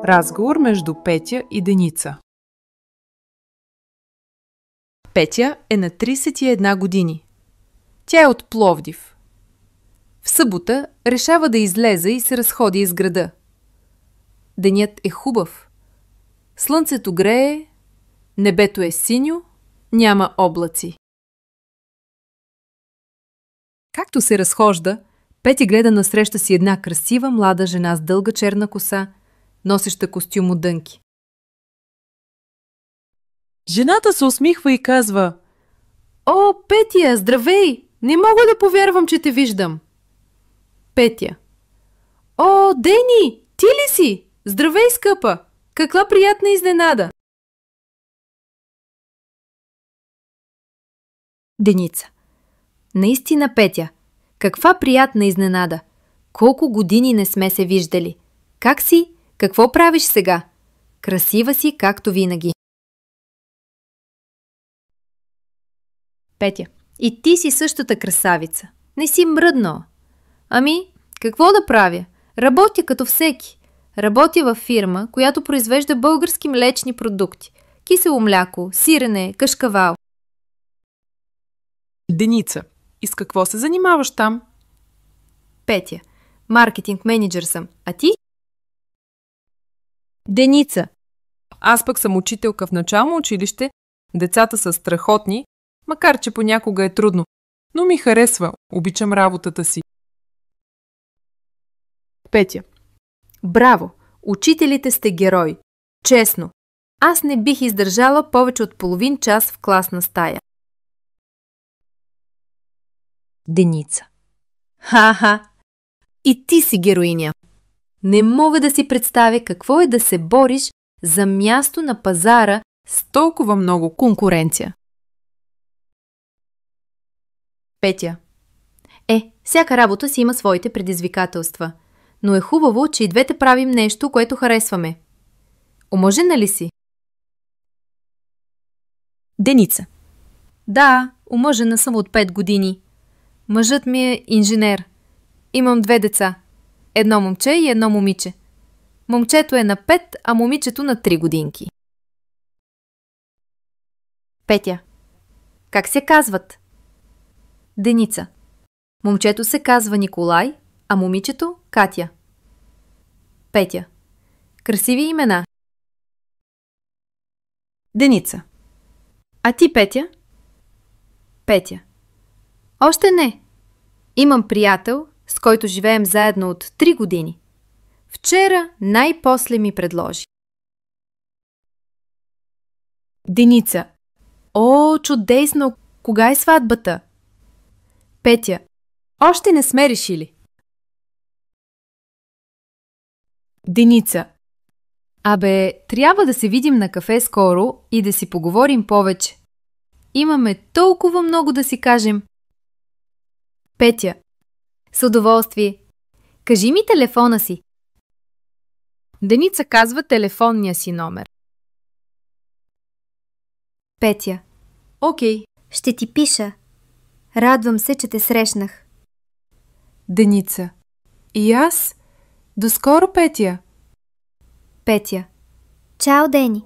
Разговор между Петя и Деница. Петя е на 31 години. Тя е от Пловдив. В събота решава да излезе и се разходи из града. Денят е хубав. Слънцето грее, небето е синьо, няма облаци. Както се разхожда, Петя гледа насреща си една красива млада жена с дълга черна коса, носеща костюм от дънки. Жената се усмихва и казва: О, Петя, здравей! Не мога да повярвам, че те виждам. Петя: О, Дени, ти ли си? Здравей, скъпа! Каква приятна изненада! Деница: Наистина, Петя, каква приятна изненада! Колко години не сме се виждали! Как си? Какво правиш сега? Красива си, както винаги. Петя: И ти си същата красавица. Не си мръднала. Ами, какво да правя? Работя като всеки. Работя във фирма, която произвежда български млечни продукти. Кисело мляко, сирене, кашкавал. Деница: И с какво се занимаваш там? Петя: Маркетинг менеджер съм. А ти? Деница: Аз пък съм учителка в начално училище. Децата са страхотни, макар че понякога е трудно. Но ми харесва, обичам работата си. Петя: Браво! Учителите сте герои. Честно, аз не бих издържала повече от половин час в класна стая. Деница: Ха-ха! И ти си героиня. Не мога да си представя какво е да се бориш за място на пазара с толкова много конкуренция. Петя: Всяка работа си има своите предизвикателства, но е хубаво, че и двете правим нещо, което харесваме. Омъжена ли си? Деница: Да, омъжена съм от 5 години. Мъжът ми е инженер. Имам 2 деца. Едно момче и едно момиче. Момчето е на 5, а момичето на 3 годинки. Петя: Как се казват? Деница: Момчето се казва Николай, а момичето Катя. Петя: Красиви имена. Деница: А ти, Петя? Петя: Още не. Имам приятел, с който живеем заедно от 3 години. Вчера най-после ми предложи. Деница: О, чудесно! Кога е сватбата? Петя: Още не сме решили. Деница: Трябва да се видим на кафе скоро и да си поговорим повече. Имаме толкова много да си кажем. Петя: С удоволствие. Кажи ми телефона си. Деница казва телефонния си номер. Петя: Окей. Ще ти пиша. Радвам се, че те срещнах. Деница: И аз? До скоро, Петя. Петя: Чао, Дени.